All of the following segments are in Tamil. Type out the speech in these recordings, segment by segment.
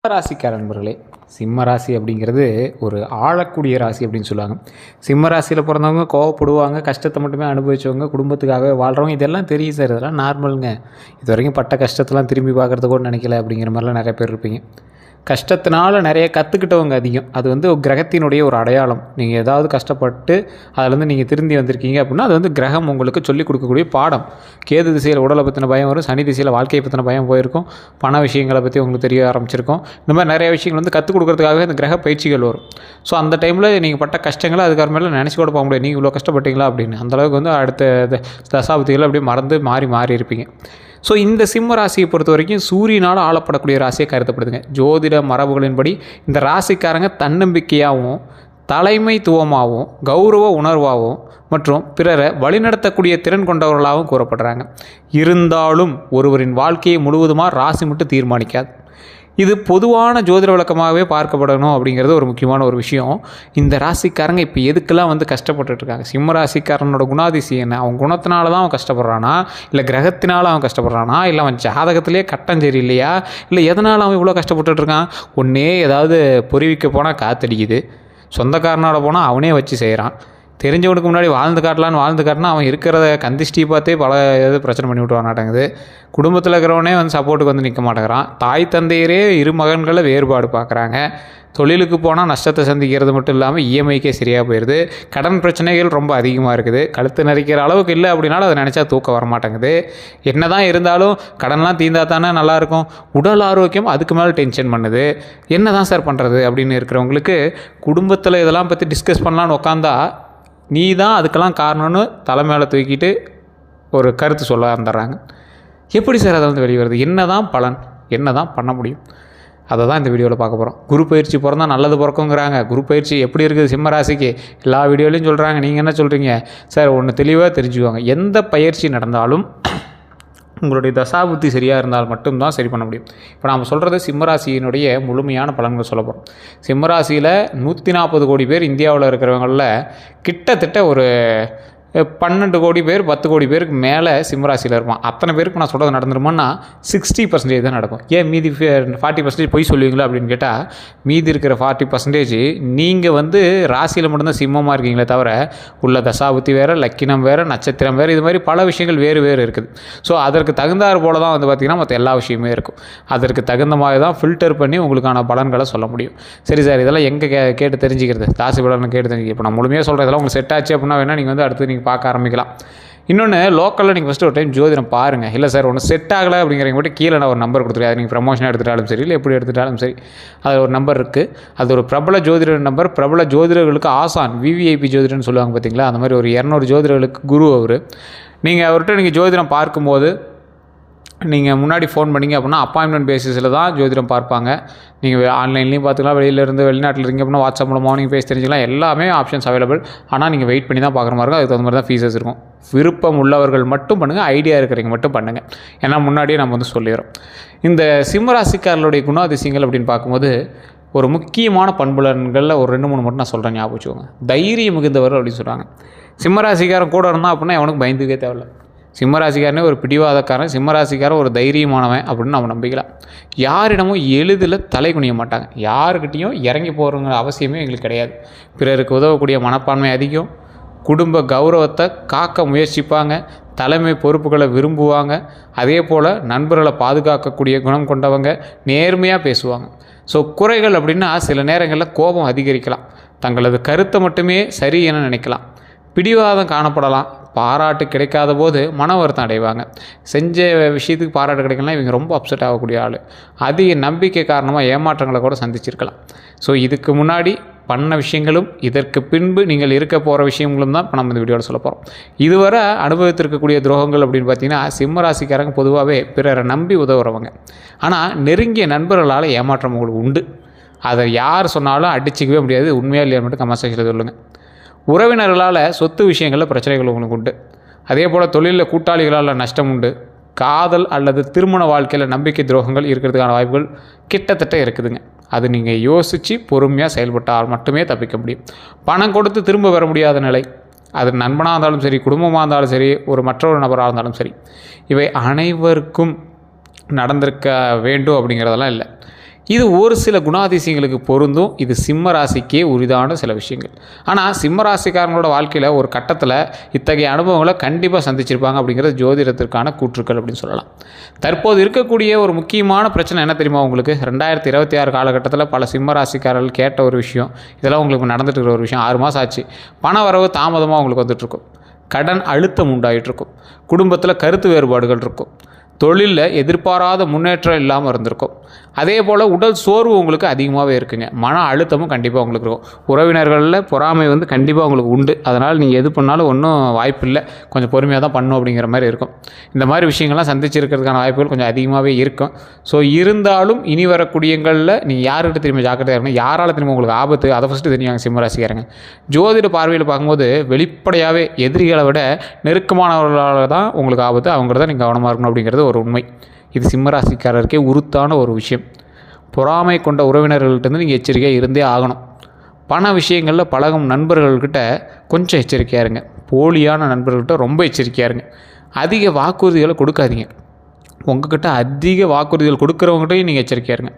சிம்மராசிக்கார நண்பர்களே, சிம்ம ராசி அப்படிங்கிறது ஒரு ஆளக்கூடிய ராசி அப்படின்னு சொல்லுவாங்க. சிம்ம ராசியில் பிறந்தவங்க கோவப்படுவாங்க, கஷ்டத்தை மட்டுமே அனுபவிச்சவங்க, குடும்பத்துக்காகவே வாழ்கிறவங்க, இதெல்லாம் தெரியும் சார், இதெல்லாம் நார்மலுங்க. இது வரைக்கும் பட்ட கஷ்டத்தெல்லாம் திரும்பி பார்க்குறது கூட நினைக்கல அப்படிங்கிற மாதிரிலாம் நிறைய பேர் இருப்பீங்க. கஷ்டத்தினால நிறைய கற்றுக்கிட்டவங்க அதிகம். அது வந்து கிரகத்தினுடைய ஒரு அடையாளம். நீங்கள் ஏதாவது கஷ்டப்பட்டு அதிலேருந்து நீங்கள் திருந்தி வந்திருக்கீங்க அப்படின்னா அது வந்து கிரகம் உங்களுக்கு சொல்லிக் கொடுக்கக்கூடிய பாடம். கேது திசையில் உடலை பற்றின பயம் வரும், சனி திசையில் வாழ்க்கையை பற்றின பயம் போயிருக்கும், பண விஷயங்களை பற்றி உங்களுக்கு தெரிய ஆரம்பிச்சிருக்கும். இந்த மாதிரி நிறைய விஷயங்கள் வந்து கற்றுக் கொடுக்கறதுக்காகவே இந்த கிரக பயிற்சிகள் வரும். ஸோ அந்த டைமில் நீங்கள் பட்ட கஷ்டங்களை அதுக்கப்புறமேல நினச்சி கூட போக முடியாது, நீங்கள் இவ்வளோ கஷ்டப்பட்டீங்களா அப்படின்னு. அந்தளவுக்கு வந்து அடுத்த தசாபதிகள் அப்படியே மறந்து மாறி இருப்பீங்க. ஸோ இந்த சிம்ம ராசியை பொறுத்த வரைக்கும் சூரியனால் ஆளப்படக்கூடிய ராசியை கருதப்படுதுங்க. ஜோதிட மரபுகளின்படி இந்த ராசிக்காரங்க தன்னம்பிக்கையாகவும் தலைமைத்துவமாகவும் கௌரவ உணர்வாகவும் மற்றும் பிறரை வழிநடத்தக்கூடிய திறன் கொண்டவர்களாகவும் கூறப்படுறாங்க. இருந்தாலும் ஒருவரின் வாழ்க்கையை முழுவதுமாக ராசி மட்டும் தீர்மானிக்காது. இது பொதுவான ஜோதிட விளக்கமாகவே பார்க்கப்படணும் அப்படிங்கிறது ஒரு முக்கியமான ஒரு விஷயம். இந்த ராசிக்காரங்க இப்போ எதுக்கெல்லாம் வந்து கஷ்டப்பட்டுருக்காங்க, சிம்ம ராசிக்காரனோட குணாதிசயம் என்ன, அவன் குணத்தினால தான் அவன் கஷ்டப்படுறானா, இல்லை கிரகத்தினால அவன் கஷ்டப்படுறானா, இல்லை அவன் ஜாதகத்திலே கட்டம் சரி இல்லையா, இல்லை எதனால் அவன் இவ்வளோ கஷ்டப்பட்டுருக்கான். ஒன்றே ஏதாவது பொறிவிக்க போனால் காத்தடிக்குது, சொந்தக்காரனோட போனால் அவனே வச்சு செய்கிறான், தெரிஞ்சவனுக்கு முன்னாடி வாழ்ந்து காட்டினா அவன் இருக்கிறத கந்திஷ்டி பார்த்தே பல பிரச்சனை பண்ணி விட்டுவானாட்டங்குது. குடும்பத்தில் இருக்கிறவனே வந்து சப்போர்ட்டுக்கு வந்து நிற்க மாட்டேங்கிறான். தாய் தந்தையரே இரு மகன்களை வேறுபாடு பார்க்குறாங்க. தொழிலுக்கு போனால் நஷ்டத்தை சந்திக்கிறது மட்டும் இல்லாமல் இஎம்ஐக்கே சரியாக போயிடுது. கடன் பிரச்சனைகள் ரொம்ப அதிகமாக இருக்குது. கழுத்து நரிக்கிற அளவுக்கு இல்லை அப்படின்னாலும் அதை நினச்சா தூக்கம் வரமாட்டேங்குது. என்ன தான் இருந்தாலும் கடன்லாம் தீர்ந்தா தானே நல்லாயிருக்கும். உடல் ஆரோக்கியம் அதுக்கு மேலே டென்ஷன் பண்ணுது. என்ன தான் சார் பண்ணுறது அப்படின்னு இருக்கிறவங்களுக்கு குடும்பத்தில் இதெல்லாம் பற்றி டிஸ்கஸ் பண்ணலான்னு உட்காந்தா நீ தான் அதுக்கெல்லாம் காரணம்னு தலை மேலே தூக்கிட்டு ஒரு கருத்து சொல்ல வந்துடுறாங்க. எப்படி சார் அதில் வந்து வெளியே வருது, என்ன தான் பலன், என்ன தான் பண்ண முடியும், அதை தான் இந்த வீடியோவில் பார்க்க போகிறோம். குரு பயிற்சி பிறந்தால் நல்லது பிறக்குங்கிறாங்க. குரு பயிற்சி எப்படி இருக்குது சிம்ம ராசிக்கு எல்லா வீடியோலையும் சொல்கிறாங்க. நீங்கள் என்ன சொல்கிறீங்க சார்? ஒன்று தெளிவாக தெரிஞ்சுக்குவாங்க, எந்த பயிற்சி நடந்தாலும் உங்களுடைய தசாபுத்தி சரியாக இருந்தால் மட்டும்தான் சரி பண்ண முடியும். இப்போ நாம் சொல்கிறது சிம்மராசியினுடைய முழுமையான பலன்கள் சொல்ல போகிறோம். சிம்மராசியில் 140 கோடி பேர் இந்தியாவில் இருக்கிறவங்களில் கிட்டத்தட்ட ஒரு 12 கோடி பேர் 10 கோடி பேருக்கு மேலே சிம்மராசியில் இருப்பான். அத்தனை பேருக்கு நான் சொல்கிறது நடந்துருமான்னா 60% தான் நடக்கும். ஏன் மீதி 40% பொய் சொல்லுவீங்களா அப்படின்னு கேட்டால், மீதி இருக்கிற 40% நீங்கள் வந்து ராசியில் மட்டும்தான் சிம்மமாக இருக்கீங்களே தவிர உள்ள தசாபுத்தி வேறு, லக்கினம் வேறு, நட்சத்திரம் வேறு, இது மாதிரி பல விஷயங்கள் வேறு இருக்குது. ஸோ அதற்கு தகுந்தாறு போல தான் வந்து பார்த்திங்கன்னா மற்ற எல்லா விஷயமே இருக்கும். அதற்கு தகுந்த மாதிரி தான் ஃபில்டர் பண்ணி உங்களுக்கான பலன்களை சொல்ல முடியும். சரி சார், இதெல்லாம் எங்கே கேட்டு தெரிஞ்சுக்கிறது, ராசி பலனை கேட்டு தெரிஞ்சுக்க. இப்போ நான் முழுமையாக சொல்கிறேன், இதெல்லாம் உங்களுக்கு செட் ஆச்சு அப்படின்னா வேணால் நீங்கள் வந்து அடுத்து நீங்கள் பார்க்க ஆரம்பிக்கலாம். இன்னொன்று, லோக்கலில் நீங்கள் ஃபஸ்ட்டு ஒரு டைம் ஜோதிடம் பாருங்கள். இல்லை சார் ஒன்று செட் ஆகலை அப்படிங்கிறவங்க மட்டும் கீழே நான் ஒரு நம்பர் கொடுத்துருக்கேன். அது நீங்கள் ப்ரமோஷனாக எடுத்துட்டாலும் சரி, இல்லை எப்படி எடுத்துட்டாலும் சரி, அது ஒரு நம்பர் இருக்குது. அது ஒரு பிரபல ஜோதிடர் நம்பர். பிரபல ஜோதிடர்களுக்கு ஆசான், விவிஐபி ஜோதிடர்னு சொல்லுவாங்க பார்த்தீங்களா, அந்த மாதிரி ஒரு 200 ஜோதிடர்களுக்கு குரு அவர். நீங்கள் அவர்கிட்ட நீங்கள் ஜோதிடம் பார்க்கும்போது நீங்கள் முன்னாடி ஃபோன் பண்ணிங்க அப்படின்னா அப்பாயின்மெண்ட் பேசிஸில் தான் ஜோதிடம் பார்ப்பாங்க. நீங்கள் ஆன்லைன்லேயும் பார்த்துக்கலாம், வெளியிலேருந்து வெளிநாட்டில் இருக்கீங்க அப்படின்னா வாட்ஸ்அப் மூலமாக நீங்கள் பேசி தெரிஞ்சுக்கலாம். எல்லாமே ஆப்ஷன்ஸ் அவைலபிள். ஆனால் நீங்கள் வெயிட் பண்ணி தான் பார்க்குற மாதிரி இருக்கும். அதுக்கு தகுந்த மாதிரி தான் ஃபீஸஸ் இருக்கும். விருப்பம் உள்ளவர்கள் மட்டும் பண்ணுங்கள், ஐடியா இருக்கிறவங்க மட்டும் பண்ணுங்கள். ஏன்னா முன்னாடியே நம்ம வந்து சொல்லிடுறோம். இந்த சிம்மராசிக்காரர்களுடைய குணாதிசயங்கள் அப்படின்னு பார்க்கும்போது ஒரு முக்கியமான பண்புலன்களில் ஒரு 2-3 மட்டும் நான் சொல்கிறேன், ஞாபகம் வச்சுக்கோங்க. தைரியம் மிகுந்தவர் அப்படின்னு சொல்கிறாங்க. சிம்மராசிக்காரன் கூட இருந்தால் அப்படின்னா அவனுக்கு பயந்துக்கே தேவையில்லை. சிம்மராசிக்காரனே ஒரு பிடிவாதக்காரன், சிம்மராசிக்காரன் ஒரு தைரியமானவன் அப்படின்னு நம்ம நம்பிக்கலாம். யாரிடமும் எளிதில் தலை குனிய மாட்டாங்க. யாருக்கிட்டையும் இறங்கி போகிறவங்க அவசியமே எங்களுக்கு கிடையாது. பிறருக்கு உதவக்கூடிய மனப்பான்மை அதிகம். குடும்ப கௌரவத்தை காக்க முயற்சிப்பாங்க. தலைமை பொறுப்புகளை விரும்புவாங்க. அதே போல் நண்பர்களை பாதுகாக்கக்கூடிய குணம் கொண்டவங்க. நேர்மையாக பேசுவாங்க. ஸோ குறைகள் அப்படின்னா சில நேரங்களில் கோபம் அதிகரிக்கலாம். தங்களது கருத்தை மட்டுமே சரி என நினைக்கலாம். பிடிவாதம் காணப்படலாம். பாராட்டு கிடைக்காத போது மன வருத்தம் அடைவாங்க. செஞ்ச விஷயத்துக்கு பாராட்டு கிடைக்கலாம், இவங்க ரொம்ப அப்செட் ஆகக்கூடிய ஆள். அதிக நம்பிக்கை காரணமாக ஏமாற்றங்களை கூட சந்திச்சிருக்கலாம். ஸோ இதுக்கு முன்னாடி பண்ண விஷயங்களும் இதற்கு பின்பு நீங்கள் இருக்க போகிற விஷயங்களும் தான் இப்போ நம்ம இந்த வீடியோவில் சொல்ல போகிறோம். இதுவரை அனுபவித்திருக்கக்கூடிய துரோகங்கள் அப்படின்னு பார்த்தீங்கன்னா, சிம்ம ராசிக்காரங்க பொதுவாகவே பிறரை நம்பி உதவுறவங்க. ஆனால் நெருங்கிய நண்பர்களால் ஏமாற்றம் உங்களுக்கு உண்டு. அதை யார் சொன்னாலும் அடிச்சிக்கவே முடியாது. உண்மையாக இல்லையா மட்டும் கமெண்ட் செக்ஷனில் சொல்லுங்கள். உறவினர்களால் சொத்து விஷயங்களில் பிரச்சனைகள் உங்களுக்கு உண்டு. அதே போல் தொழிலில் கூட்டாளிகளால் நஷ்டம் உண்டு. காதல் அல்லது திருமண வாழ்க்கையில் நம்பிக்கை துரோகங்கள் இருக்கிறதுக்கான வாய்ப்புகள் கிட்டத்தட்ட இருக்குதுங்க. அது நீங்கள் யோசித்து பொறுமையாக செயல்பட்டால் மட்டுமே தப்பிக்க முடியும். பணம் கொடுத்து திரும்ப வர முடியாத நிலை, அது நண்பனாக இருந்தாலும் சரி, குடும்பமாக இருந்தாலும் சரி, மற்றொரு நபராக இருந்தாலும் சரி, இவை அனைவருக்கும் நடந்திருக்க வேண்டும் அப்படிங்கிறதெல்லாம் இல்லை. இது ஒரு சில குணாதிசயங்களுக்கு பொருந்தும். இது சிம்ம ராசிக்கே உரிதான சில விஷயங்கள். ஆனால் சிம்ம ராசிக்காரங்களோட வாழ்க்கையில் ஒரு கட்டத்தில் இத்தகைய அனுபவங்களை கண்டிப்பாக சந்திச்சிருப்பாங்க அப்படிங்கிறது ஜோதிடத்திற்கான கூற்றுக்கள் அப்படின்னு சொல்லலாம். தற்போது இருக்கக்கூடிய ஒரு முக்கியமான பிரச்சனை என்ன தெரியுமா உங்களுக்கு? 2026 காலகட்டத்தில் பல சிம்ம ராசிக்காரர்கள் கேட்ட ஒரு விஷயம், இதெல்லாம் உங்களுக்கு நடந்துட்டு இருக்கிற ஒரு விஷயம். 6 மாதம் ஆச்சு, பண வரவு தாமதமாக உங்களுக்கு வந்துட்டுருக்கும், கடன் அழுத்தம் உண்டாகிட்டுருக்கும், குடும்பத்தில் கருத்து வேறுபாடுகள் இருக்கும், தொழிலில் எதிர்பாராத முன்னேற்றம் இல்லாமல் இருந்திருக்கும். அதே போல் உடல் சோர்வு உங்களுக்கு அதிகமாகவே இருக்குங்க. மன அழுத்தமும் கண்டிப்பாக உங்களுக்கு இருக்கும். உறவினர்களில் பொறாமை கண்டிப்பாக உங்களுக்கு உண்டு. அதனால் நீங்கள் எது பண்ணாலும் ஒன்றும் வாய்ப்பு இல்லை, கொஞ்சம் பொறுமையாக தான் பண்ணணும் அப்படிங்கிற மாதிரி இருக்கும். இந்த மாதிரி விஷயங்கள்லாம் சந்திச்சிருக்கிறதுக்கான வாய்ப்புகள் கொஞ்சம் அதிகமாகவே இருக்கும். ஸோ இருந்தாலும் இனி வரக்கூடியங்களில் நீங்கள் யார்கிட்ட திரும்ப ஜாக்கிரதையாக இருக்கணும், யாரால் திரும்ப உங்களுக்கு ஆபத்து, அதை ஃபஸ்ட்டு தெரிஞ்சுவாங்க சிம்மராசிக்காரங்க. ஜோதிட பார்வையில் பார்க்கும்போது வெளிப்படையாகவே எதிரிகளை விட நெருக்கமானவர்களால் தான் உங்களுக்கு ஆபத்து, அவங்கள தான் நீங்கள் கவனமாக இருக்கணும் அப்படிங்கிறது ஒரு உண்மை. இது சிம்மராசிக்காரருக்கே உறுத்தான ஒரு விஷயம். பொறாமை கொண்ட உறவினர்கள்ட்டேருந்து நீங்கள் எச்சரிக்கையாக இருந்தே ஆகணும். பண விஷயங்களில் பழகும் நண்பர்கள்கிட்ட கொஞ்சம் எச்சரிக்கையாக இருங்க. போலியான நண்பர்கள்கிட்ட ரொம்ப எச்சரிக்கையாக இருங்க. அதிக வாக்குறுதிகளை கொடுக்காதீங்க. உங்கள்கிட்ட அதிக வாக்குறுதிகள் கொடுக்குறவங்ககிட்டையும் நீங்கள் எச்சரிக்கையாக இருங்க.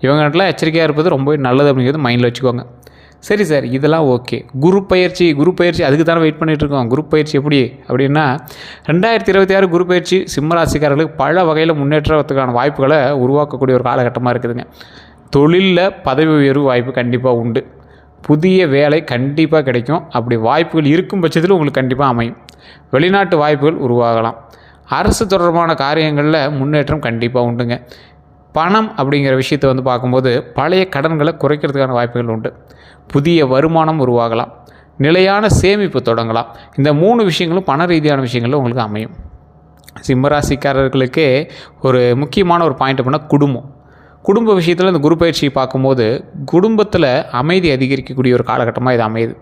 இவங்ககிட்டலாம் எச்சரிக்கையாக இருப்பது ரொம்பவே நல்லது அப்படிங்கிறது மைண்டில் வச்சுக்கோங்க. சரி சார், இதெல்லாம் ஓகே. குரு பயிற்சி அதுக்கு தானே வெயிட் பண்ணிகிட்ருக்கோம். குரு பயிற்சி எப்படி அப்படின்னா, 2026 குரு பயிற்சி சிம்மராசிக்காரர்களுக்கு பல வகையில் முன்னேற்றத்துக்கான வாய்ப்புகளை உருவாக்கக்கூடிய ஒரு காலகட்டமாக இருக்குதுங்க. தொழிலில் பதவி உயர்வு வாய்ப்பு கண்டிப்பாக உண்டு. புதிய வேலை கண்டிப்பாக கிடைக்கும். அப்படி வாய்ப்புகள் இருக்கும் பட்சத்தில் உங்களுக்கு கண்டிப்பாக அமையும். வெளிநாட்டு வாய்ப்புகள் உருவாகலாம். அரசு தொடர்பான காரியங்களில் முன்னேற்றம் கண்டிப்பாக உண்டுங்க. பணம் அப்படிங்கிற விஷயத்தை பார்க்கும்போது பழைய கடன்களை குறைக்கிறதுக்கான வாய்ப்புகள் உண்டு. புதிய வருமானம் உருவாகலாம். நிலையான சேமிப்பு தொடங்கலாம். இந்த 3 விஷயங்களும் பண ரீதியான விஷயங்களும் உங்களுக்கு அமையும். சிம்மராசிக்காரர்களுக்கே ஒரு முக்கியமான ஒரு பாயிண்ட் அப்படின்னா குடும்ப விஷயத்தில் இந்த குரு பயிற்சியை பார்க்கும்போது குடும்பத்தில் அமைதி அதிகரிக்கக்கூடிய ஒரு காலகட்டமாக இது அமையுது.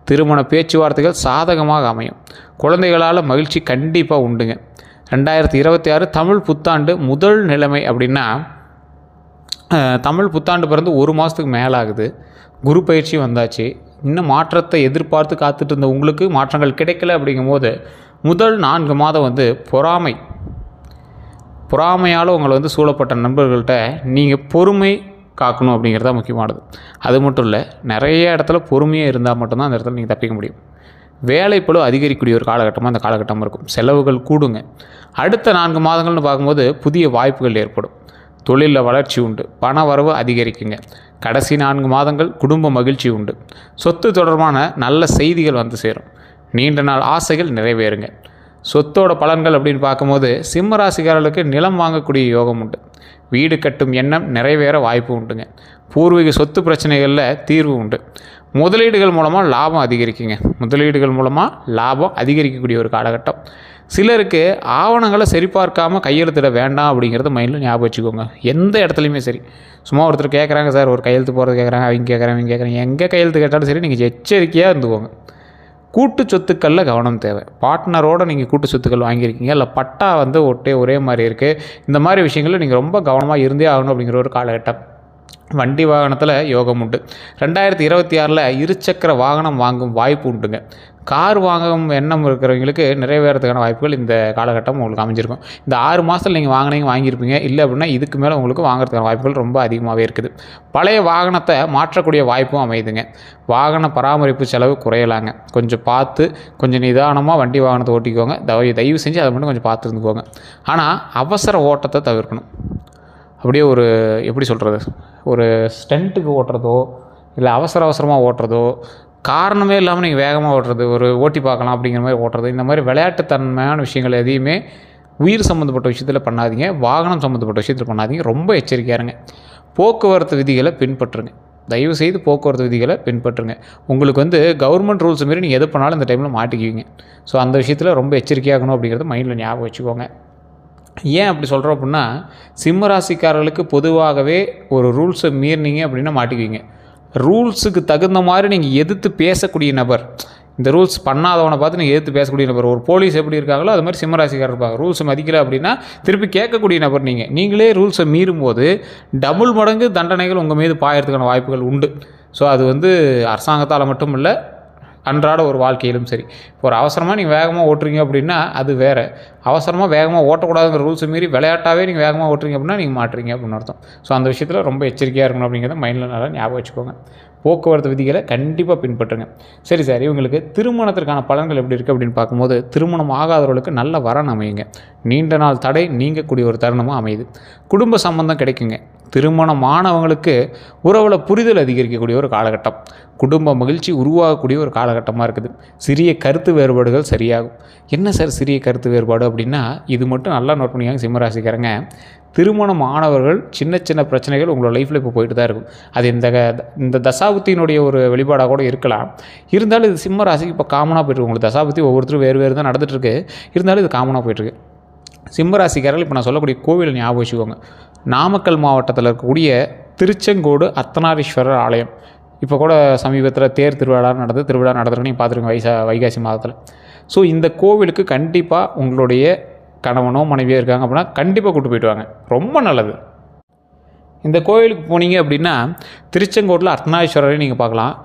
திருமண பேச்சுவார்த்தைகள் சாதகமாக அமையும். குழந்தைகளால் மகிழ்ச்சி கண்டிப்பாக உண்டுங்க. 2026 தமிழ் புத்தாண்டு முதல் நிலைமை அப்படின்னா, தமிழ் புத்தாண்டு பிறந்து 1 மாதத்துக்கு மேலே ஆகுது. குரு பயிற்சி வந்தாச்சு. இன்னும் மாற்றத்தை எதிர்பார்த்து காத்துட்டு இருந்த உங்களுக்கு மாற்றங்கள் கிடைக்கல. அப்படிங்கும்போது முதல் 4 மாதம் பொறாமையால் உங்களை சூழப்பட்ட நண்பர்கள்ட்ட நீங்கள் பொறுமை காக்கணும் அப்படிங்கிறது தான் முக்கியமானது. அது மட்டும் இல்லை, நிறைய இடத்துல பொறுமையாக இருந்தால் மட்டும்தான் அந்த இடத்துல நீங்கள் தப்பிக்க முடியும். வேலைப்பளு அதிகரிக்கக்கூடிய ஒரு காலகட்டமாக அந்த காலகட்டம் இருக்கும். செலவுகள் கூடுங்க. அடுத்த 4 மாதங்கள்னு பார்க்கும்போது புதிய வாய்ப்புகள் ஏற்படும். தொழிலில் வளர்ச்சி உண்டு. பண வரவு அதிகரிக்குங்க. கடைசி 4 மாதங்கள் குடும்ப மகிழ்ச்சி உண்டு. சொத்து தொடர்பான நல்ல செய்திகள் சேரும். நீண்ட நாள் ஆசைகள் நிறைவேறுங்க. சொத்தோட பலன்கள் அப்படின்னு பார்க்கும்போது சிம்மராசிக்காரர்களுக்கு நிலம் வாங்கக்கூடிய யோகம் உண்டு. வீடு கட்டும் எண்ணம் நிறைவேற வாய்ப்பு உண்டுங்க. பூர்வீக சொத்து பிரச்சனைகளில் தீர்வு உண்டு. முதலீடுகள் மூலமாக லாபம் அதிகரிக்குங்க. முதலீடுகள் மூலமாக லாபம் அதிகரிக்கக்கூடிய ஒரு காலகட்டம். சிலருக்கு ஆவணங்களை சரிபார்க்காமல் கையெழுத்திட வேண்டாம் அப்படிங்கிறத மைண்டில் ஞாபகம் வச்சுக்கோங்க. எந்த இடத்துலையுமே சரி, சும்மா ஒருத்தர் கேட்குறாங்க சார், ஒரு கையெழுத்து போகிறது கேட்குறாங்க, அவங்க கேட்குறாங்க, எங்கே கையெழுத்து கேட்டாலும் சரி, நீங்கள் எச்சரிக்கையாக இருந்துக்கோங்க. கூட்டு சொத்துக்களில் கவனம் தேவை. பார்ட்னரோடு நீங்கள் கூட்டு சொத்துக்கள் வாங்கியிருக்கீங்க, இல்லை பட்டா ஒரே மாதிரி இருக்குது, இந்த மாதிரி விஷயங்களில் நீங்கள் ரொம்ப கவனமாக இருந்தே ஆகணும் அப்படிங்கிற ஒரு காலகட்டம். வண்டி வாகனத்தில் யோகம் உண்டு. 2026 இருசக்கர வாகனம் வாங்கும் வாய்ப்பு உண்டுங்க. கார் வாங்கும் எண்ணம் இருக்கிறவங்களுக்கு நிறைவேறதுக்கான வாய்ப்புகள் இந்த காலகட்டம் உங்களுக்கு அமைஞ்சிருக்கும். இந்த 6 மாதத்தில் நீங்கள் வாங்கியிருப்பீங்க. இல்லை அப்படின்னா இதுக்கு மேலே உங்களுக்கு வாங்குறதுக்கான வாய்ப்புகள் ரொம்ப அதிகமாகவே இருக்குது. பழைய வாகனத்தை மாற்றக்கூடிய வாய்ப்பும் அமையுதுங்க. வாகன பராமரிப்பு செலவு குறையலாங்க. கொஞ்சம் பார்த்து, கொஞ்சம் நிதானமாக வண்டி வாகனத்தை ஓட்டிக்கோங்க. தயவு செஞ்சு அதை மட்டும் கொஞ்சம் பார்த்து இருந்துக்கோங்க. ஆனால் அவசர ஓட்டத்தை தவிர்க்கணும். அப்படியே எப்படி சொல்கிறது, ஒரு ஸ்டண்ட்டுக்கு ஓட்டுறதோ, இல்லை அவசரமாக ஓட்டுறதோ, காரணமே இல்லாமல் நீங்கள் வேகமாக ஓட்டுறது, ஓட்டி பார்க்கலாம் அப்படிங்கிற மாதிரி ஓட்டுறது, இந்த மாதிரி விளையாட்டுத்தன்மையான விஷயங்கள் எதையுமே உயிர் சம்மந்தப்பட்ட விஷயத்தில் பண்ணாதீங்க. வாகனம் சம்மந்தப்பட்ட விஷயத்தில் பண்ணாதீங்க. ரொம்ப எச்சரிக்கையாக இருங்க. போக்குவரத்து விதிகளை பின்பற்றுங்க. தயவுசெய்து போக்குவரத்து விதிகளை பின்பற்றுங்க. உங்களுக்கு கவர்மெண்ட் ரூல்ஸ் மாரி நீங்கள் எது பண்ணாலும் இந்த டைமில் மாட்டிக்குவீங்க. ஸோ அந்த விஷயத்தில் ரொம்ப எச்சரிக்கையாகணும் அப்படிங்கிறது மைண்டில் ஞாபகம் வச்சுக்கோங்க. ஏன் அப்படி சொல்கிறோம் அப்படின்னா, சிம்மராசிக்காரர்களுக்கு பொதுவாகவே ஒரு ரூல்ஸை மீறினீங்க அப்படின்னா மாட்டிக்குவீங்க. ரூல்ஸுக்கு தகுந்த மாதிரி நீங்கள் எதிர்த்து பேசக்கூடிய நபர், இந்த ரூல்ஸ் பண்ணாதவனை பார்த்து நீங்கள் எதிர்த்து பேசக்கூடிய நபர், ஒரு போலீஸ் எப்படி இருக்காங்களோ அது மாதிரி சிம்மராசிக்காரர் இருப்பாங்க. ரூல்ஸை மதிக்கலை அப்படின்னா திருப்பி கேட்கக்கூடிய நபர் நீங்களே ரூல்ஸை மீறும் போது டபுள் மடங்கு தண்டனைகள் உங்கள் மீது பாயறதுக்கான வாய்ப்புகள் உண்டு. ஸோ அது அரசாங்கத்தால் மட்டும் இல்லை, அன்றாட ஒரு வாழ்க்கையிலும் சரி. ஒரு அவசரமாக நீங்கள் வேகமாக ஓட்டுறீங்க அப்படின்னா அது வேறு. அவசரமாக வேகமாக ஓட்டக்கூடாதுங்கிற ரூல்ஸை மீறி விளையாட்டாகவே நீங்கள் வேகமாக ஓட்டுறீங்க அப்படின்னா நீங்கள் மாட்டுறீங்க அப்படின்னு அர்த்தம். ஸோ அந்த விஷயத்தில் ரொம்ப எச்சரிக்கையாக இருக்கணும் அப்படிங்கிறத மைண்டில் நல்லா ஞாபகம் வச்சுக்கோங்க. போக்குவரத்து விதிகளை கண்டிப்பாக பின்பற்றுங்க. சரி சார், இவங்களுக்கு திருமணத்திற்கான பலன்கள் எப்படி இருக்குது அப்படின்னு பார்க்கும்போது, திருமணம் ஆகாதவர்களுக்கு நல்ல வரன் அமையுங்க. நீண்ட நாள் தடை நீங்கக்கூடிய ஒரு தருணமும் அமையுது. குடும்ப சம்பந்தம் கிடைக்குங்க. திருமணமானவங்களுக்கு உறவில் புரிதல் அதிகரிக்கக்கூடிய ஒரு காலகட்டம். குடும்ப மகிழ்ச்சி உருவாகக்கூடிய ஒரு காலகட்டமாக இருக்குது. சிறிய கருத்து வேறுபாடுகள் சரியாகும். என்ன சார் சிறிய கருத்து வேறுபாடு அப்படின்னா, இது மட்டும் நல்லா நோட் பண்ணிக்காங்க சிம்மராசிக்காரங்க. திருமணம் ஆனவர்கள் சின்ன சின்ன பிரச்சனைகள் உங்களோட லைஃப்பில் இப்போ போயிட்டு தான் இருக்கும். அது இந்த தசாபுத்தியினுடைய ஒரு வெளிப்பாடாக கூட இருக்கலாம். இருந்தாலும் இது சிம்ம ராசிக்கு இப்போ காமனாக போய்ட்டுருக்கு. உங்களுக்கு தசாபுத்தி ஒவ்வொருத்தரும் வேறு தான் நடந்துகிட்ருக்கு. இருந்தாலும் இது காமனாக போய்ட்டுருக்கு. சிம்ம ராசிக்காரர்கள் இப்போ நான் சொல்லக்கூடிய கோவிலை ஞாபகம் வச்சுக்கோங்க. நாமக்கல் மாவட்டத்தில் இருக்கக்கூடிய திருச்செங்கோடு அர்த்தநாரீஸ்வரர் ஆலயம். இப்போ கூட சமீபத்தில் திருவிழா நடந்துருக்கு. நீங்கள் பார்த்துருங்க வைகாசி மாதத்தில். ஸோ இந்த கோவிலுக்கு கண்டிப்பாக உங்களுடைய கணவனோ மனைவியோ இருக்காங்க அப்படின்னா கண்டிப்பாக கூப்பிட்டு போயிட்டு வாங்க. ரொம்ப நல்லது. இந்த கோவிலுக்கு போனீங்க அப்படின்னா திருச்செங்கோட்டில் அர்த்தநாரீஸ்வரரை நீங்கள் பார்க்கலாம்.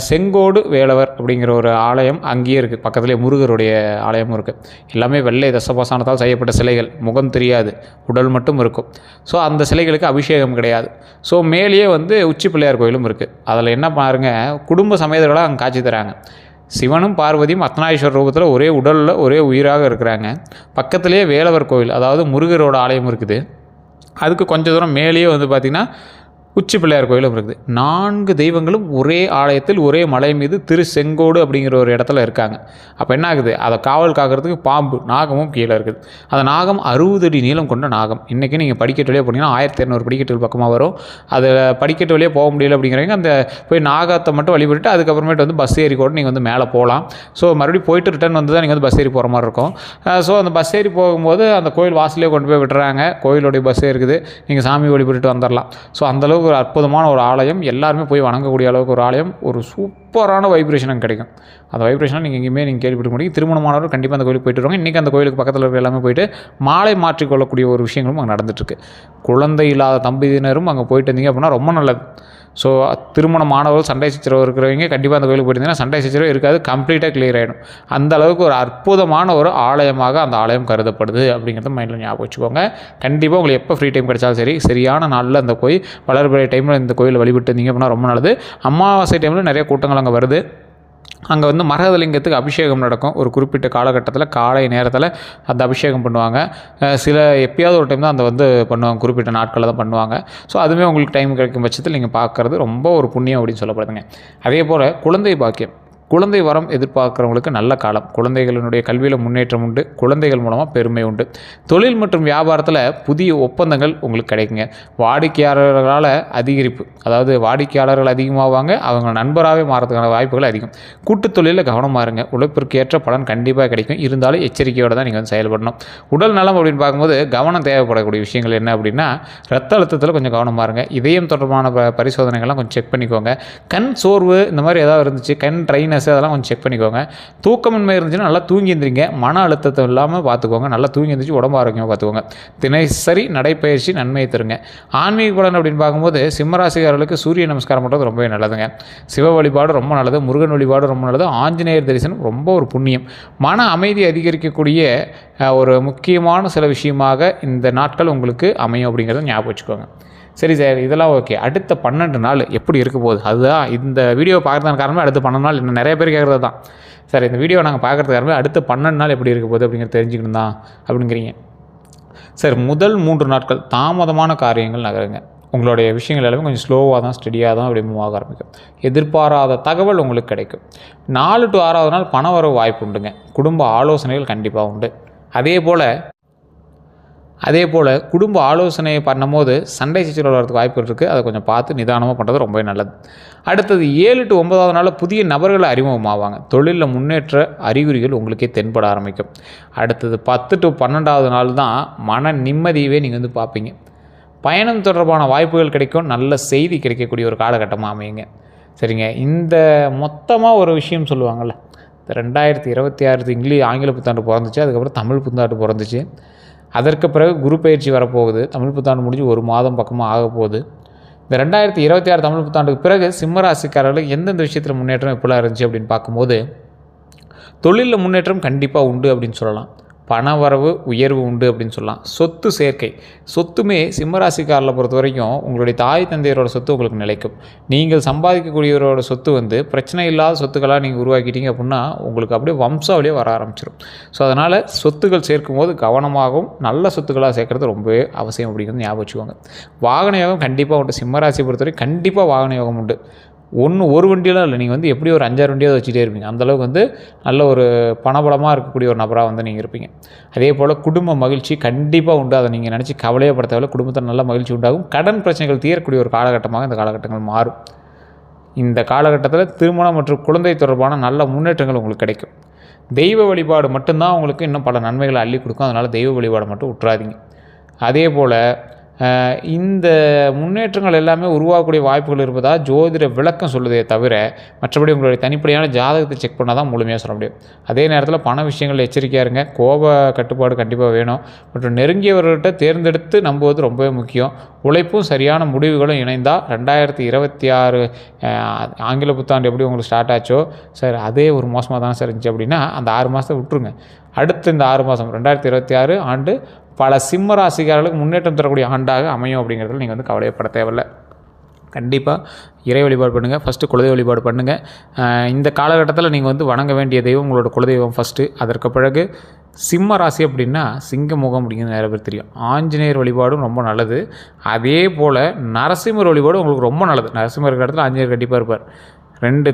செங்கோடு வேலவர் அப்படிங்கிற ஒரு ஆலயம் அங்கேயே இருக்குது. பக்கத்துலேயே முருகருடைய ஆலயமும் இருக்குது. எல்லாமே வெள்ளை தசபாசானத்தால் செய்யப்பட்ட சிலைகள். முகம் தெரியாது, உடல் மட்டும் இருக்கும். ஸோ அந்த சிலைகளுக்கு அபிஷேகம் கிடையாது. ஸோ மேலேயே உச்சி பிள்ளையார் கோயிலும் இருக்குது. அதில் என்ன பாருங்கள், குடும்ப சமேதர்களாக அங்கே காட்சி தராங்க. சிவனும் பார்வதியும் அர்த்தநாரீஸ்வரர் ரூபத்தில் ஒரே உடலில் ஒரே உயிராக இருக்கிறாங்க. பக்கத்துலேயே வேலவர் கோவில், அதாவது முருகரோட ஆலயம் இருக்குது. அதுக்கு கொஞ்சம் தூரம் மேலேயே பார்த்திங்கன்னா உச்சி பிள்ளையார் கோயிலும் இருக்குது. 4 தெய்வங்களும் ஒரே ஆலயத்தில் ஒரே மலை மீது திருச்செங்கோடு அப்படிங்கிற ஒரு இடத்துல இருக்காங்க. அப்போ என்ன ஆகுது, அதை காவல் காக்கிறதுக்கு பாம்பு நாகமும் கீழே இருக்குது. அந்த நாகம் 60 அடி நீளம் கொண்ட நாகம். இன்றைக்கி நீங்கள் படிக்கட்டு வழியாக போனீங்கன்னா 1200 படிக்கட்டுகள் பக்கமாக வரும். அதில் படிக்கட்டு வழியாக போக முடியல அப்படிங்கிறவங்க அந்த போய் நாகத்தை மட்டும் வழிபட்டு அதுக்கப்புறமேட்டு பஸ் ஏறி கூட நீங்கள் மேலே போகலாம். ஸோ மறுபடியும் போயிட்டு ரிட்டர்ன் தான் நீங்கள் பஸ் ஏறி போகிற மாதிரி இருக்கும். ஸோ அந்த பஸ் ஏறி போகும்போது அந்த கோயில் வாசலே கொண்டு போய் விட்டுறாங்க. கோயிலுடைய பஸ்ஸே இருக்குது. நீங்கள் சாமி வழிபட்டு வந்துடலாம். ஸோ அந்தளவுக்கு ஒரு அற்புதமான ஒரு ஆலயம். எல்லாருமே போய் வணங்கக்கூடிய அளவுக்கு ஒரு ஆலயம். ஒரு சூப்பரான வைப்ரேஷன் கிடைக்கும். அந்த வைப்ரேஷனை நீங்கள் எங்கேயுமே கேள்விப்பட முடியும். திருமணமானவர் கண்டிப்பாக அந்த கோயிலுக்கு போயிட்டு வருவாங்க. இன்றைக்கி அந்த கோயிலுக்கு பக்கத்தில் இருக்கிற எல்லாமே போயிட்டு மாலை மாற்றிக்கொள்ளக்கூடிய ஒரு விஷயங்களும் அங்கே நடந்துட்டுருக்கு. குழந்தை இல்லாத தம்பதியினரும் அங்கே போயிட்டு இருந்தீங்க அப்படின்னா ரொம்ப நல்லது. ஸோ திருமணமானவர்கள் சண்டை சச்சரவு இருக்கிறவங்க கண்டிப்பாக அந்த கோயிலுக்கு போயிருந்தீங்கன்னா சண்டை சச்சரவு இருக்காது, கம்ப்ளீட்டாக கிளியர் ஆகிடும். அந்த அளவுக்கு ஒரு அற்புதமான ஒரு ஆலயமாக அந்த ஆலயம் கருதப்படுது அப்படிங்கிறத மைண்டில் ஞாபகம் வச்சுக்கோங்க. கண்டிப்பாக உங்களுக்கு எப்போ ஃப்ரீ டைம் கிடைச்சாலும் சரி, சரியான நாளில் அந்த கோயில் வளர்பிறை டைமில் இந்த கோயிலை வழிபட்டு இருந்தீங்க அப்படின்னா ரொம்ப நல்லது. அமாவாசை டைமில் நிறைய கூட்டங்கள் அங்கே வருது. அங்கே மரகதலிங்கத்துக்கு அபிஷேகம் நடக்கும். ஒரு குறிப்பிட்ட காலகட்டத்தில் காலை நேரத்தில் அந்த அபிஷேகம் பண்ணுவாங்க. சில எப்பயாவது ஒரு டைம் தான் அந்த பண்ணுவாங்க, குறிப்பிட்ட நாட்களில் தான் பண்ணுவாங்க. ஸோ அதுவுமே உங்களுக்கு டைம் கிடைக்கும் பட்சத்தில் நீங்கள் பார்க்குறது ரொம்ப ஒரு புண்ணியம் அப்படின்னு சொல்லப்படுதுங்க. அதே போல் குழந்தை பாக்கியம், குழந்தை வரம் எதிர்பார்க்குறவங்களுக்கு நல்ல காலம். குழந்தைகளினுடைய கல்வியில் முன்னேற்றம் உண்டு. குழந்தைகள் மூலமாக பெருமை உண்டு. தொழில் மற்றும் வியாபாரத்தில் புதிய ஒப்பந்தங்கள் உங்களுக்கு கிடைக்குங்க. வாடிக்கையாளர்களால் அதிகரிப்பு, அதாவது வாடிக்கையாளர்கள் அதிகமாவாங்க, அவங்க நண்பராகவே மாறதுக்கான வாய்ப்புகள் அதிகம். கூட்டுத் தொழிலில் கவனமாக இருங்க. உழைப்பிற்கு ஏற்ற பலன் கண்டிப்பாக கிடைக்கும். இருந்தாலும் எச்சரிக்கையோடு தான் நீங்கள் செயல்படணும். உடல் நலம் அப்படின்னு பார்க்கும்போது கவனம் தேவைப்படக்கூடிய விஷயங்கள் என்ன அப்படின்னா, ரத்த அழுத்தத்தில் கொஞ்சம் கவனமாக இருங்க. இதயம் தொடர்பான பரிசோதனைகள்லாம் கொஞ்சம் செக் பண்ணிக்கோங்க. கண் சோர்வு இந்த மாதிரி ஏதாவது இருந்துச்சு, கண் ட்ரைனஸ் அதெல்லாம் கொஞ்சம் செக் பண்ணிக்கோங்க. தூக்கமின்மை இருந்துச்சுன்னா நல்லா தூங்கி எந்திரிங்க. மன அழுத்தத்தை இல்லாமல் பார்த்துக்கோங்க. நல்லா தூங்கி எந்திரிச்சு உடம்பு ஆரோக்கியமாக பார்த்துக்கோங்க. தினசரி நடைப்பயிற்சி நன்மையை தருங்க. ஆன்மீக பலன் அப்படின்னு பார்க்கும்போது சிம்மராசிக்காரர்களுக்கு சூரிய நமஸ்காரம் பண்ணுறது ரொம்பவே நல்லதுங்க. சிவ வழிபாடு ரொம்ப நல்லது. முருகன் வழிபாடு ரொம்ப நல்லது. ஆஞ்சநேயர் தரிசனம் ரொம்ப ஒரு புண்ணியம். மன அமைதி அதிகரிக்கக்கூடிய ஒரு முக்கியமான சில விஷயமாக இந்த நாட்கள் உங்களுக்கு அமையும் அப்படிங்கிறத ஞாபகம் வச்சுக்கோங்க. சரி சார், இதெல்லாம் ஓகே. அடுத்த 12 நாள் எப்படி இருக்க போகுது, அதுதான் இந்த வீடியோ பார்க்குறதுக்கு காரணமே. அடுத்த 12 நாள் இன்னும் நிறைய பேர் கேட்குறது தான். சார் இந்த வீடியோ நாங்கள் பார்க்குறதுக்கு காரணமே அடுத்த 12 நாள் எப்படி இருக்க போகுது அப்படிங்கிறத தெரிஞ்சுக்கணும் தான் அப்படிங்கிறீங்க. சார் முதல் 3 நாட்கள் தாமதமான காரியங்கள் நகருங்க. உங்களுடைய விஷயங்கள் எல்லாமே கொஞ்சம் ஸ்லோவாக தான், ஸ்டடியாக தான் அப்படி மூவ் ஆக ஆரம்பிக்கும். எதிர்பாராத தகவல் உங்களுக்கு கிடைக்கும். 4 to 6வது நாள் பண வரவு வாய்ப்பு உண்டுங்க. குடும்ப ஆலோசனைகள் கண்டிப்பாக உண்டு. அதே போல் குடும்ப ஆலோசனையை பண்ணும்போது சண்டை சச்சரவு வரதுக்கு வாய்ப்புகள் இருக்குது. அதை கொஞ்சம் பார்த்து நிதானமாக பண்ணுறது ரொம்பவே நல்லது. அடுத்தது 7 to 9வது நாள் புதிய நபர்களை அறிமுகமாவாங்க. தொழிலில் முன்னேற்ற அறிகுறிகள் உங்களுக்கே தென்பட ஆரம்பிக்கும். அடுத்தது 10 to 12வது நாள் தான் மன நிம்மதியவே நீங்கள் பார்ப்பீங்க. பயணம் தொடர்பான வாய்ப்புகள் கிடைக்கும். நல்ல செய்தி கிடைக்கக்கூடிய ஒரு காலகட்டமாக அமையுங்க. சரிங்க, இந்த மொத்தமாக ஒரு விஷயம் சொல்லுவாங்கள்ல, 2026 ஆங்கில புத்தாண்டு பிறந்துச்சு. அதுக்கப்புறம் தமிழ் புத்தாண்டு பிறந்துச்சு. அதற்கு பிறகு குரு பயிற்சி வரப்போகுது. தமிழ் புத்தாண்டு முடிஞ்சு 1 மாதம் பக்கமாக ஆக போகுது. இந்த 2026 தமிழ் புத்தாண்டுக்கு பிறகு சிம்ம ராசிக்காரர்களுக்கு எந்தெந்த விஷயத்தில் முன்னேற்றம் எப்படிலாம் இருந்துச்சு அப்படின்னு பார்க்கும்போது, தொழிலில் முன்னேற்றம் கண்டிப்பாக உண்டு அப்படின்னு சொல்லலாம். பணவரவு உயர்வு உண்டு அப்படின்னு சொல்லலாம். சொத்து சேர்க்கை, சொத்துமே சிம்மராசிக்காரர்களை பொறுத்த வரைக்கும் உங்களுடைய தாய் தந்தையரோட சொத்து உங்களுக்கு நிலைக்கும். நீங்கள் சம்பாதிக்கக்கூடியவரோட சொத்து பிரச்சனை இல்லாத சொத்துக்களாக நீங்கள் உருவாக்கிட்டீங்க அப்படின்னா உங்களுக்கு அப்படியே வம்சாவளியே வர ஆரம்பிச்சிடும். ஸோ அதனால் சொத்துக்கள் சேர்க்கும் போது கவனமாகவும் நல்ல சொத்துக்களாக சேர்க்குறது ரொம்பவே அவசியம் அப்படிங்கிறது ஞாபகம் வச்சுக்கோங்க. வாகன யோகம் கண்டிப்பாக உண்டு. சிம்மராசியை பொறுத்தவரை கண்டிப்பாக வாகன யோகம் உண்டு. ஒரு வண்டியெலாம் இல்லை, நீங்கள் எப்படி ஒரு 5-6 வண்டியாவது வச்சுட்டே இருப்பீங்க. அந்தளவுக்கு நல்ல ஒரு பணபலமாக இருக்கக்கூடிய ஒரு நபராக நீங்கள் இருப்பீங்க. அதே போல் குடும்ப மகிழ்ச்சி கண்டிப்பாக உண்டு. அதை நீங்கள் நினச்சி கவலையப்பட தேவையில்லை. குடும்பத்தில் நல்ல மகிழ்ச்சி உண்டாகும். கடன் பிரச்சனைகள் தீரக்கூடிய ஒரு காலகட்டமாக இந்த காலகட்டங்கள் மாறும். இந்த காலகட்டத்தில் திருமணம் மற்றும் குழந்தை தொடர்பான நல்ல முன்னேற்றங்கள் உங்களுக்கு கிடைக்கும். தெய்வ வழிபாடு மட்டும்தான் உங்களுக்கு இன்னும் பல நன்மைகளை அள்ளி கொடுக்கும். அதனால் தெய்வ வழிபாடு மட்டும் விட்டுறாதீங்க. அதே போல் இந்த முன்னேற்றங்கள் எல்லாமே உருவாகக்கூடிய வாய்ப்புகள் இருப்பதாக ஜோதிட விளக்கம் சொல்லுதே தவிர மற்றபடி உங்களுடைய தனிப்படையான ஜாதகத்தை செக் பண்ணால் தான் முழுமையாக சொல்ல முடியும். அதே நேரத்தில் பண விஷயங்கள் எச்சரிக்கையாக இருங்க. கோப கட்டுப்பாடு கண்டிப்பாக வேணும். மற்றும் நெருங்கியவர்கள்ட்ட தேர்ந்தெடுத்து நம்புவது ரொம்பவே முக்கியம். உழைப்பும் சரியான முடிவுகளும் இணைந்தால் 2026 ஆங்கில புத்தாண்டு எப்படி உங்களுக்கு ஸ்டார்ட் ஆச்சோ சார் அதே ஒரு மோசமாக தானே சார் இருந்துச்சு அப்படின்னா அந்த 6 மாதத்தை விட்டுருங்க. அடுத்து இந்த 6 மாதம் 2026 ஆண்டு பல சிம்ம ராசிக்காரர்களுக்கு முன்னேற்றம் தரக்கூடிய ஆண்டாக அமையும். அப்படிங்கிறதுல நீங்கள் கவலைப்பட தேவையில்லை. கண்டிப்பாக இறை வழிபாடு பண்ணுங்கள். ஃபஸ்ட்டு குலதெய்வ வழிபாடு பண்ணுங்கள். இந்த காலகட்டத்தில் நீங்கள் வணங்க வேண்டிய தெய்வம் உங்களோட குலதெய்வம் ஃபஸ்ட்டு. அதற்கு பிறகு சிம்ம ராசி அப்படின்னா சிங்கமுகம் அப்படிங்கிறது நிறைய பேர் தெரியும். ஆஞ்சநேயர் வழிபாடும் ரொம்ப நல்லது. அதே போல் நரசிம்மர் வழிபாடும் உங்களுக்கு ரொம்ப நல்லது. நரசிம்மர் இருக்கிற இடத்துல ஆஞ்சநேயர் கண்டிப்பாக இருப்பார். 2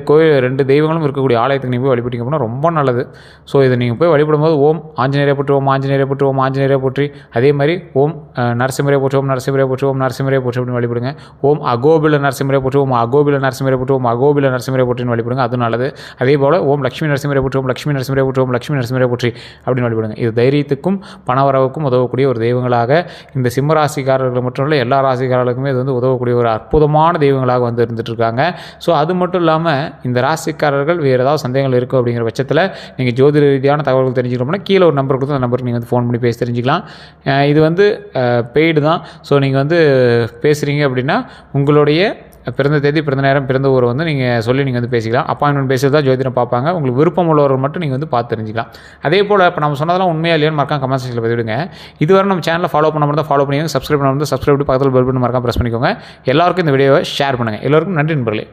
தெய்வங்களும் இருக்கக்கூடிய ஆலயத்துக்கு நீங்கள் போய் வழிபட்டிங்க அப்படின்னா ரொம்ப நல்லது. ஸோ இதை நீங்கள் போய் வழிபடும்போது ஓம் ஆஞ்சநேயரை போற்றி, ஓம் ஆஞ்சநேயரை போற்றி, ஓம் ஆஞ்சநேயரை போற்றி, அதே மாதிரி ஓம் நரசிம்மரை போற்றி, ஓம் நரசிம்மரை போற்றி, ஓம் நரசிம்மரை போற்றி அப்படின்னு வழிபடுங்க. ஓம் அகோபில நரசிம்மரை போற்றி, ஓம் அகோபில நரசிம்மரை போற்றி, ஓம் அகோபில நரசிம்மரை போற்றின்னு வழிபடுங்க. அதுவும் நல்லது. அதே போல் ஓம் லட்சுமி நரசிம்மரை போற்றி, ஓம் லட்சுமி நரசிம்மரை போற்றி, ஓம் லட்சுமி நரசிம்மரை போற்றி அப்படின்னு வழிபடுங்க. இது தைரியத்துக்கும் பணவரவுக்கும் உதவக்கூடிய ஒரு தெய்வங்களாக இந்த சிம்ம ராசிக்காரர்கள் மட்டும் இல்லை எல்லா ராசிக்காரர்களுக்குமே இது உதவக்கூடிய ஒரு அற்புதமான தெய்வங்களாக இருந்துட்டு இருக்காங்க. ஸோ அது மட்டும் இந்த ராசிக்காரர்கள் வேறு ஏதாவது சந்தேகங்கள் இருக்குது அப்படிங்கிற பட்சத்தில் நீங்கள் ஜோதிட ரீதியான தகவல்கள் தெரிஞ்சுக்கணும்னா கீழே ஒரு நம்பர் கொடுத்து அந்த நம்பருக்கு நீங்கள் ஃபோன் பண்ணி பேசி தெரிஞ்சுக்கலாம். இது பெய்டு தான். ஸோ நீங்கள் பேசுகிறீங்க அப்படின்னா உங்களுடைய பிறந்த தேதி, பிறந்த நேரம், பிறந்த ஊரை நீங்கள் சொல்லி நீங்கள் பேசிக்கலாம். அப்பாயின்மெண்ட் பேசுகிறது தான் ஜோதிடம் பார்ப்பாங்க. உங்களுக்கு விருப்பம் உள்ளவர்கள் மட்டும் நீங்கள் பார்த்து தெரிஞ்சிக்கலாம். அதே போல் இப்போ நம்ம சொன்னதெல்லாம் உண்மையாக இல்லையான்னு மறக்காம கமெண்ட் செக்ஷனில் பதிவிடுங்க. இதுவரை நம்ம சேனலில் ஃபாலோ பண்ண மட்டும் ஃபாலோ பண்ணிக்கோங்க. சப்ஸ்கிரைப் பண்ண சப்ஸ்கிரைப் பக்கத்தில் பெல் பட்டன் மறக்காம ப்ரெஸ் பண்ணிக்கோங்க. எல்லாருக்கும் இந்த வீடியோவை ஷேர் பண்ணுங்கள். எல்லோருக்கும் நன்றி நண்பர்களே.